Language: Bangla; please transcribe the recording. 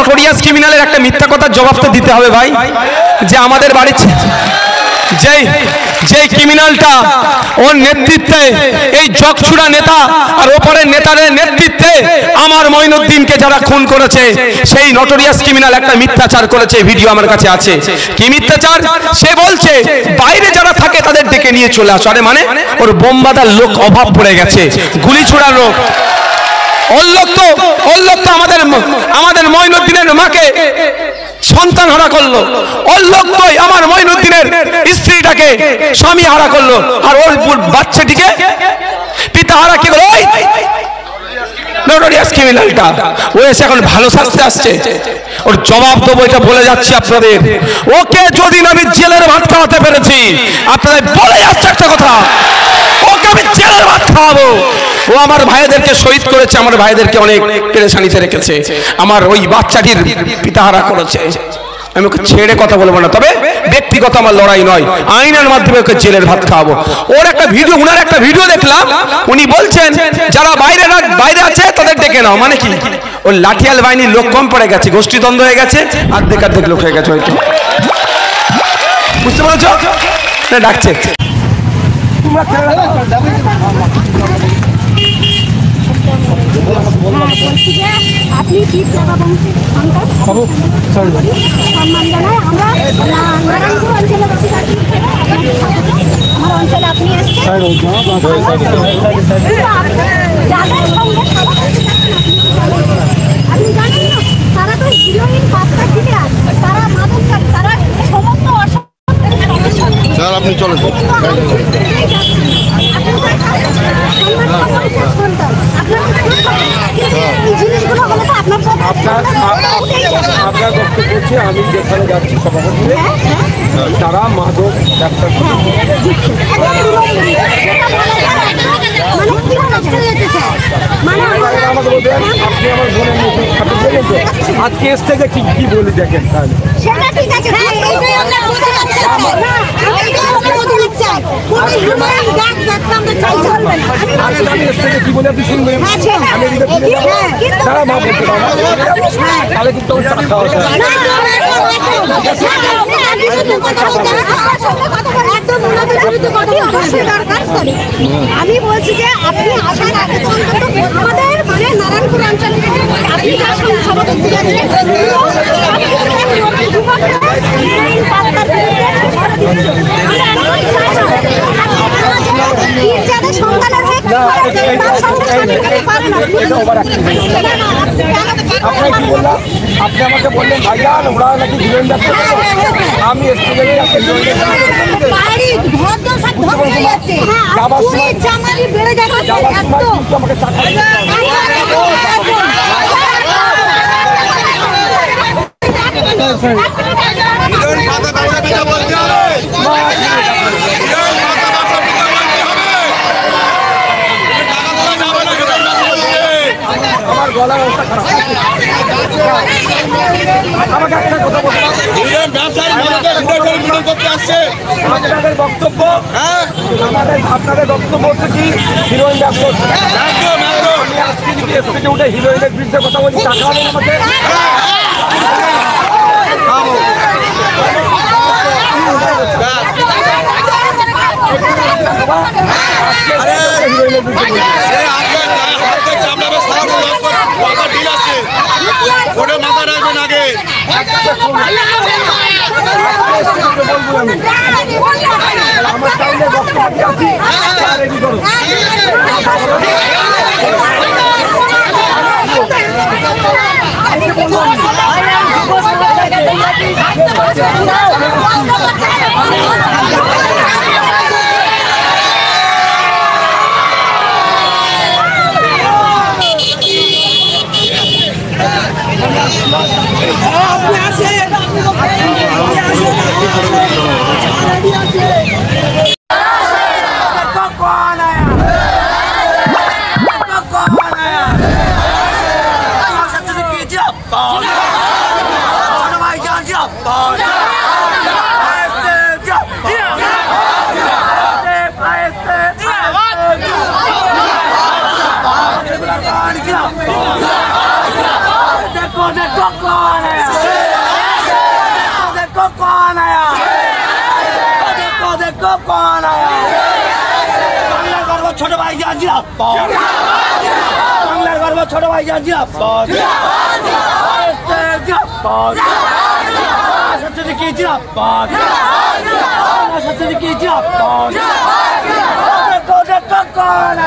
নটোরিয়াস ক্রিমিনালের একটা মিথ্যা কথার জবাব তো দিতে হবে ভাই, যে আমাদের বাড়ির যেই ক্রিমিনালটা ওর নেতৃত্বে, এই জগছুড়া নেতা আর ওপরের নেতাদের নেতৃত্বে আমার মঈনুদ্দিনকে যারা খুন করেছে, সেই নটোরিয়াস ক্রিমিনাল একটা মিথ্যাচার করেছে। ভিডিও আমার কাছে আছে। কি মিথ্যাচার? সে বলছে বাইরে যারা থাকে তাদের ডেকে নিয়ে চলে আসো। আরে মানে ওর বোম বাঁধার লোক অভাব পড়ে গেছে, গুলি ছোড়ার লোক। ওর লোক তো আমাদের মঈনুদ্দিনের মাকে সন্তান হারা করলো। ওর লোক তো আমার মঈনুদ্দিনের স্ত্রীটাকে স্বামী হারা করলো, আর ওর বাচ্চাটিকে পিতা হারা কি করলো? নটোরিয়াস ক্রিমিনালটা ও এসে এখন ভালো শাস্তি আসছে, ওর জবাব দেবো, এটা বলে যাচ্ছি আপনাদের। ওকে যদি আমি জেলের ভাত খাওয়াতে পেরেছি, আপনাদের বলে যাচ্ছে একটা কথা, ওকে আমি জেলের ভাত খাওয়াবো। ও আমার ভাইদেরকে শহীদ করেছে, আমার ভাইদেরকে অনেক পেরেশানিতে রেখেছে, আমার ওই বাচ্চাটির পিতাহারা করেছে। আমি ওকে ছেড়ে কথা বলবো না, তবে ব্যক্তিগত আমার লড়াই নয়, আইনের মাধ্যমে ওকে জেলের ভাত খাওয়াবো। ওর একটা ভিডিও, উনার একটা ভিডিও দেখলাম, উনি বলছেন যারা বাইরে আছে তাদের ডেকে নাও। মানে কি? ওর লাঠিয়াল বাহিনীর লোক কম পড়ে গেছে, গোষ্ঠীদ্বন্দ্ব হয়ে গেছে, অর্ধেক লোক হয়ে গেছে হয়তো, বুঝতে পারছো? ডাকছে আপনি কি বংশের সন্তান? সম্মান জানাই। আমরা নারায়ণপুর অঞ্চলে বসে থাকি। আমার অঞ্চলে আপনি এসছেন, যাদের সঙ্গে আপনি জানেন না, তারা তো হিরোইন পাত্রা থেকে আসে, তারা মাদক, তারা সমস্ত আপনি চলেন। আপনার বক্তব্য হচ্ছে আমি যেখানে যাচ্ছি সভাপতি, তারা মাদক ব্যবসা আপনি আমার বোনের মুখে খাতে বলেন যে আজকে এস থেকে কি বলি দেখেন তাহলে কি বলে আপনি শুনবেন, তারা মা বলতে তাহলে কিন্তু আমি বলছি যে আপনি আসার আগে তো আমাদের মানে নারায়ণপুর অঞ্চল থেকে আপনি আপনি আমাকে বললেন ভাইজান ওরা নাকি হিরোইন ব্যবসা, আমি আমাকে আমার গলার অবস্থা খারাপ। আমাকে একটা কথা বলতে আপনাদের বক্তব্য, আপনাদের বক্তব্য হচ্ছে কি হিরোইন ব্যবসা হচ্ছে। আমি আজকে যদি এস থেকে উঠে হিরোইনের বিরুদ্ধে কথা বলি, টাকা হবেন আমাকে। আমার টাইমে বক্তব্য আছি, রেডি করো। देखो कौन आया बांग्ला गर्व ছোট ভাই জিন্দাবাদ বাংলা गर्व ছোট ভাই জিন্দাবাদ জিন্দাবাদ সত্যি জিন্দাবাদ সত্যি জিন্দাবাদ দেখো দেখো কौन